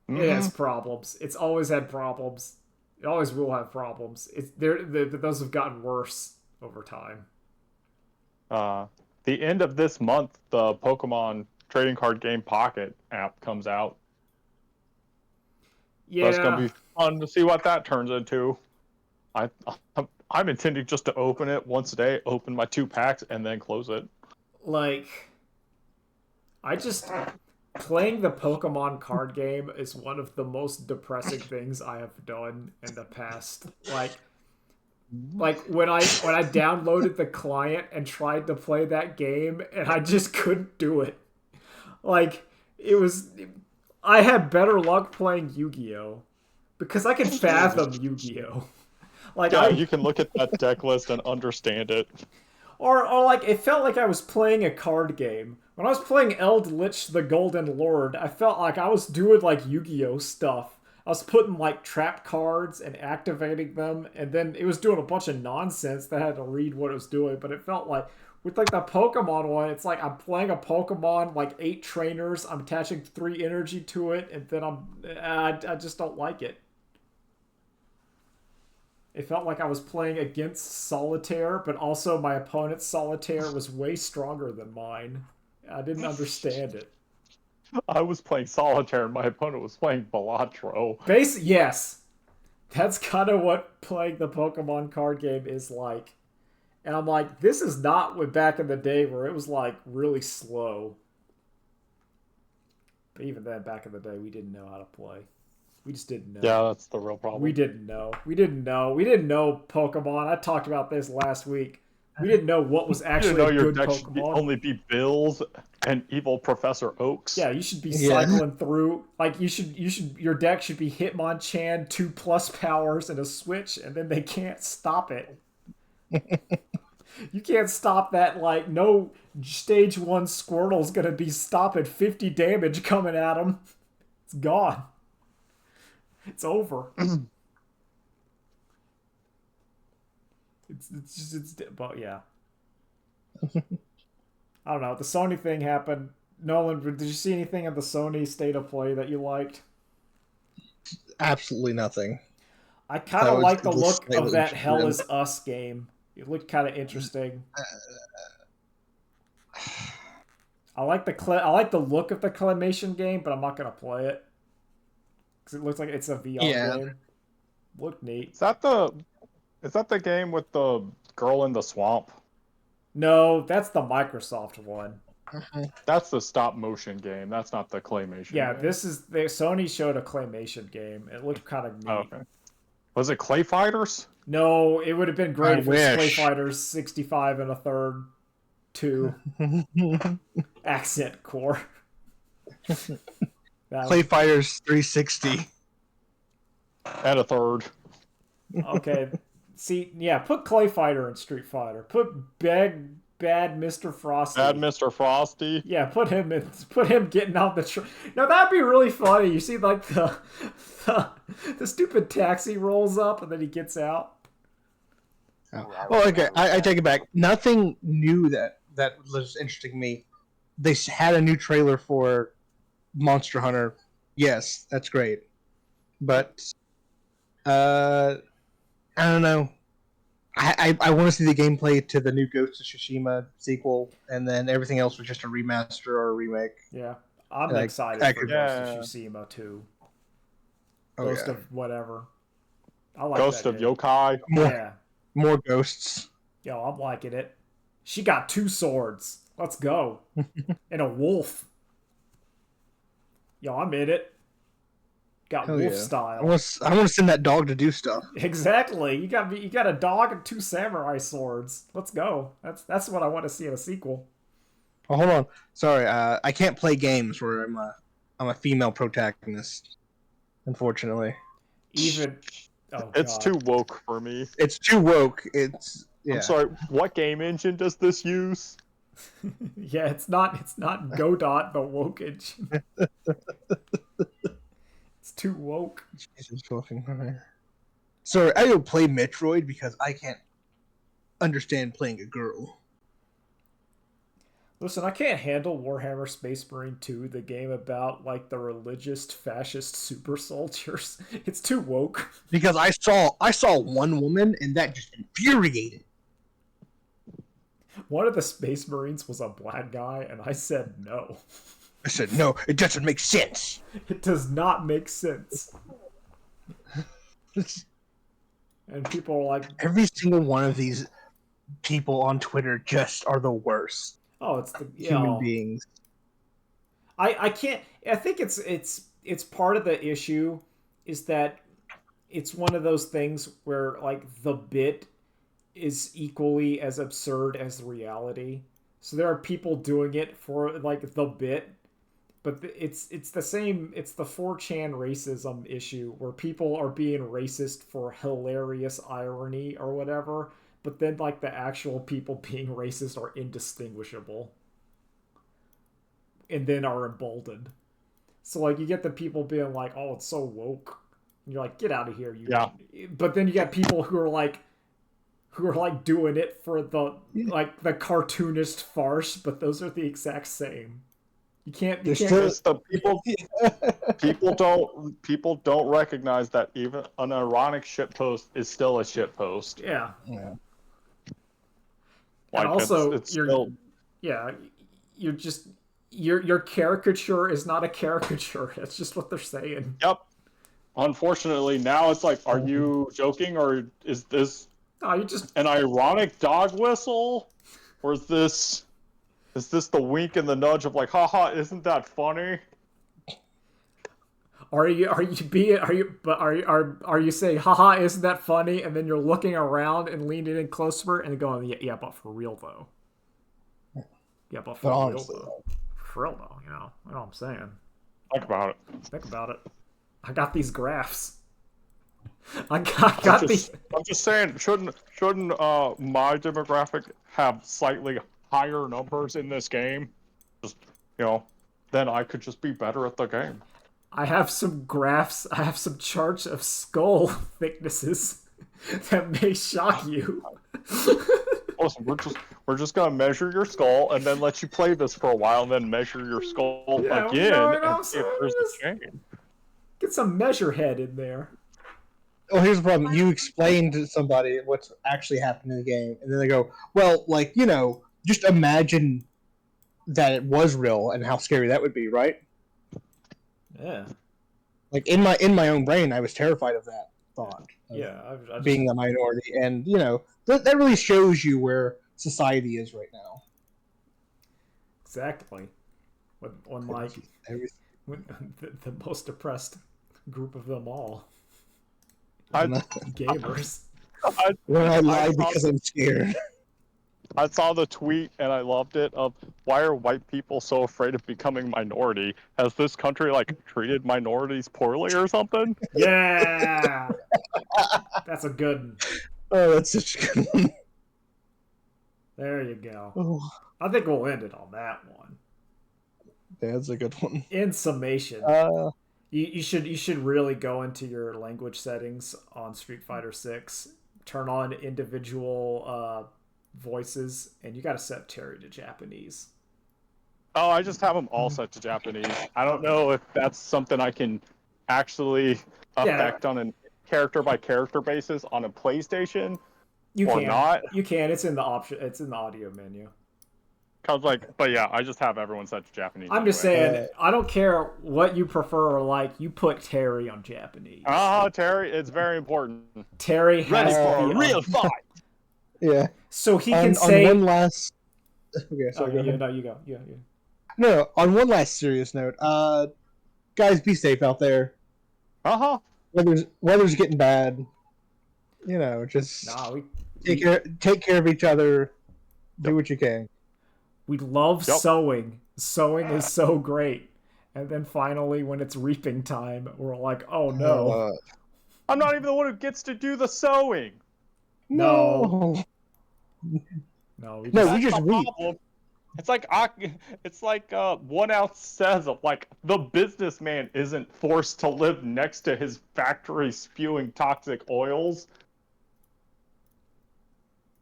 It has problems. It's always had problems. It always will have problems. Those have gotten worse over time. The end of this month, the Pokemon trading card game Pocket app comes out. Yeah, So it's gonna be fun to see what that turns into. I'm intending just to open it once a day, open my 2 packs, and then close it. like playing the Pokemon card game is one of the most depressing things I have done in the past. Like when I downloaded the client and tried to play that game, and I just couldn't do it. Like I had better luck playing Yu-Gi-Oh because I can fathom Yu-Gi-Oh. Like Yeah, you can look at that deck list and understand it. Or like it felt like I was playing a card game. When I was playing Eldritch the Golden Lord, I felt like I was doing like Yu-Gi-Oh stuff. I was putting like trap cards and activating them, and then it was doing a bunch of nonsense that I had to read what it was doing, but it felt like with like the Pokemon one, it's like I'm playing a Pokemon, like 8 trainers, I'm attaching 3 energy to it, and then I just don't like it. It felt like I was playing against Solitaire, but also my opponent's Solitaire was way stronger than mine. I didn't understand it. I was playing Solitaire and my opponent was playing Balatro. Yes. That's kind of what playing the Pokemon card game is like. And I'm like, this is not what back in the day where it was like really slow. But even then, back in the day, we didn't know how to play. We just didn't know. Yeah, that's the real problem. We didn't know. We didn't know Pokemon. I talked about this last week. We didn't know what was actually you know a your good deck Pokemon. should only be Bills and evil Professor Oaks. Yeah, you should be cycling through. Like your deck should be Hitmonchan 2+ powers and a switch, and then they can't stop it. You can't stop that. Like no stage 1 Squirtle's gonna be stopping 50 damage coming at him. It's gone. It's over. But yeah. I don't know. The Sony thing happened. Nolan, did you see anything of the Sony State of Play that you liked? Absolutely nothing. I kind of like the look of slightly that Hell grim. Is Us game. It looked kind of interesting. I like the look of the claymation game, but I'm not gonna play it because it looks like it's a VR game. Looked neat. Is that the game with the girl in the swamp? No, that's the Microsoft one. That's the stop motion game. That's not the claymation. Yeah, game. Sony showed a claymation game. It looked kind of neat. Oh, okay. Was it Clay Fighters? No, it would have been great if it was Clay wish. Fighters 65 and a third 2 accent core. Clay Fighters 360. And a third. Okay. See, yeah, put Clay Fighter in Street Fighter. Put bad Mr. Frosty. Bad Mr. Frosty. Yeah, put him getting out the No, that'd be really funny. You see like the stupid taxi rolls up and then he gets out. Well, okay, I take it back. Nothing new that was interesting to me. They had a new trailer for Monster Hunter. Yes, that's great. But I don't know. I want to see the gameplay to the new Ghost of Tsushima sequel, and then everything else was just a remaster or a remake. Yeah, I'm Like, excited I for could- Ghost of Tsushima too. Oh, Ghost yeah. of whatever. I like Ghost that of game. Yokai. Yeah. More ghosts. Yo, I'm liking it. She got 2 swords. Let's go. And a wolf. Yo, I'm in it. Got Hell wolf yeah. style. I want to send that dog to do stuff. Exactly. You got a dog and 2 samurai swords. Let's go. That's what I want to see in a sequel. Oh, hold on. Sorry, I can't play games where I'm a female protagonist. Unfortunately, It's God. too woke for me. it's too woke. Yeah. I'm sorry. What game engine does this use? Yeah, it's not Godot the woke engine. It's too woke. Jesus fucking Christ. Sorry, I don't play Metroid because I can't understand playing a girl. Listen, I can't handle Warhammer Space Marine 2, the game about like the religious fascist super soldiers. It's too woke. Because I saw one woman and that just infuriated. One of the Space Marines was a black guy, and I said no. I said, no, it doesn't make sense. It does not make sense. And people are like, Every single one of these people on Twitter just are the worst "Oh, it's the human beings. I can't. I think it's part of the issue is that it's one of those things where like the bit is equally as absurd as the reality. So there are people doing it for like the bit, but it's the same. It's the 4chan racism issue where people are being racist for hilarious irony or whatever, but then like the actual people being racist are indistinguishable and then are emboldened. So like you get the people being like, "Oh, it's so woke," and you're like, "Get out of here!" Yeah. But then you got people who are like doing it for the like the cartoonist farce, but those are the exact same. You can't. There's It's the people don't recognize that even an ironic shitpost is still a shitpost. Yeah. Yeah. And Like also, it's still you're just your caricature is not a caricature. That's just what they're saying. yep. Unfortunately, now it's like, are you joking or is this Oh, you just an ironic dog whistle, or is this the wink and the nudge of like, haha, isn't that funny? are you saying haha isn't that funny, and then you're looking around and leaning in closer and going yeah but for real though. Yeah, but for But real honestly, though. For real though, you know what I'm saying. Think about it. Think about it. I got these graphs. I got these. I'm just saying, shouldn't my demographic have slightly higher numbers in this game? Just then I could just be better at the game. I have some graphs. I have some charts of skull thicknesses that may shock you. Listen, we're just gonna measure your skull and then let you play this for a while, and then measure your skull Yeah, again you know and see if there's a change. Get some measure head in there. well, here's the problem. You explain to somebody what's actually happened in the game, and then they go, "Well, like just imagine that it was real and how scary that would be, right?" Yeah. Like in my own brain, I was terrified of that thought. Of Yeah. I just, being the minority, and that really shows you where society is right now. exactly. When like Everything. when, the most oppressed group of them all, I gamers. When I lie saw- because I'm scared. I saw the tweet and I loved it. Of why are white people so afraid of becoming minority? Has this country like treated minorities poorly or something? Yeah. That's a good one. Oh, that's such a good one. There you go. Oh, I think we'll end it on that one. that's a good one. In summation, Uh, you should really go into your language settings on Street Fighter 6, turn on individual voices, and you got to set Terry to Japanese. Oh, I just have them all set to Japanese. I don't know if that's something I can actually affect on a character by character basis on a PlayStation You or can. not. You can. It's in the option. It's in the audio menu. Cause but yeah, I just have everyone set to Japanese. I'm just saying, I don't care what you prefer or like. You put Terry on Japanese. Terry, it's very important. Terry has to be real fight. yeah. So he can say. On one last. Okay, sorry. Go ahead. No, you go. Yeah. No, on one last serious note, guys, be safe out there. Weather's getting bad. Just take care of each other. Do what you can. We love sewing. Sewing is so great. And then finally, when it's reaping time, we're like, oh no. I'm not even the one who gets to do the sewing. No. We just reap. It's like 1 ounce says of like the businessman isn't forced to live next to his factory spewing toxic oils.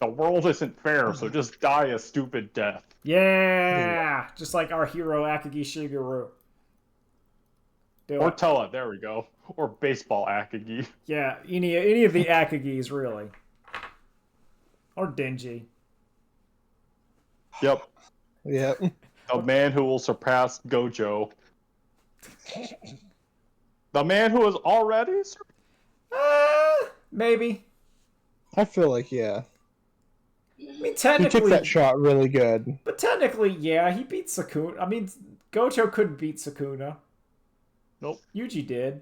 The world isn't fair, so just die a stupid death. Yeah, just like our hero Akagi Shigeru. Or Toa, there we go. Or baseball Akagi. Yeah, any of the Akagis really. Or Denji. Yep. Yep. The man who will surpass Gojo. The man who is already maybe. I feel like yeah. I mean, technically, he took that shot really good. But technically, yeah, he beat Sukuna. I mean, Gojo couldn't beat Sukuna. Nope. Yuji did.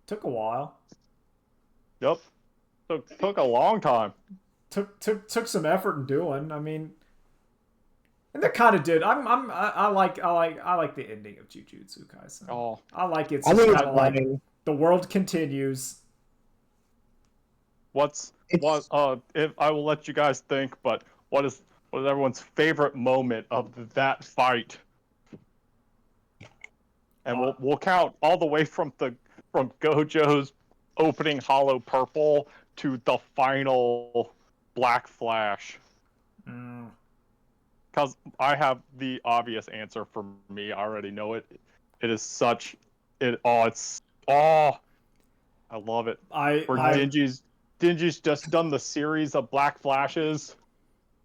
Took a while. Yep. Took a long time. Took some effort in doing. I mean, and they kind of did. I like the ending of Jujutsu Kaisen. Oh, I like it. I think it's like the world continues. If I will let you guys think, but what is everyone's favorite moment of that fight? And we'll count all the way from Gojo's opening Hollow Purple to the final Black Flash. because I have the obvious answer for me. I already know it. It is such it. Oh, it's oh, I love it. Where Dingy's just done the series of black flashes,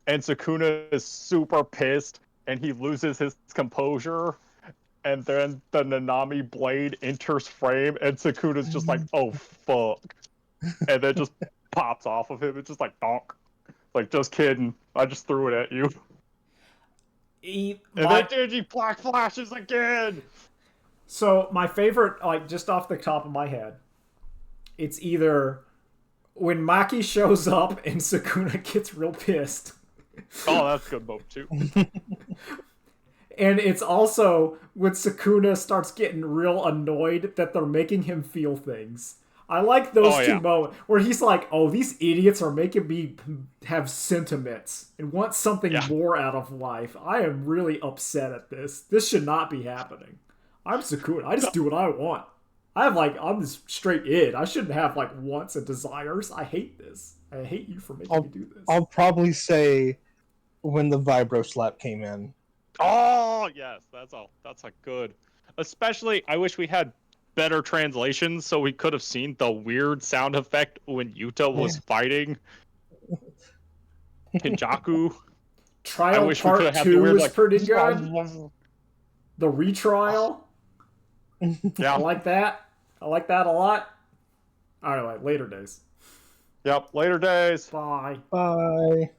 and Sukuna is super pissed, and he loses his composure, and then the Nanami blade enters frame, and Sukuna's just like, oh fuck, and then just pops off of him. It's just like donk. Like, just kidding. I just threw it at you. And then Dingy black flashes again. So my favorite, like just off the top of my head, it's either when Maki shows up and Sukuna gets real pissed. Oh, that's a good move too. And it's also when Sukuna starts getting real annoyed that they're making him feel things. I like those two moments where he's like, oh, these idiots are making me have sentiments and want something more out of life. I am really upset at this. This should not be happening. I'm Sukuna. I just do what I want. I'm this straight id. I shouldn't have like wants and desires. I hate this. I hate you for making me do this. I'll probably say when the vibro slap came in. Oh yes, that's a good. Especially, I wish we had better translations so we could have seen the weird sound effect when Yuta was fighting Kinjaku. Trial Part 2 is pretty good. The retrial. Yeah, I like that. I like that a lot. All right, later days. Yep, later days. Bye. Bye.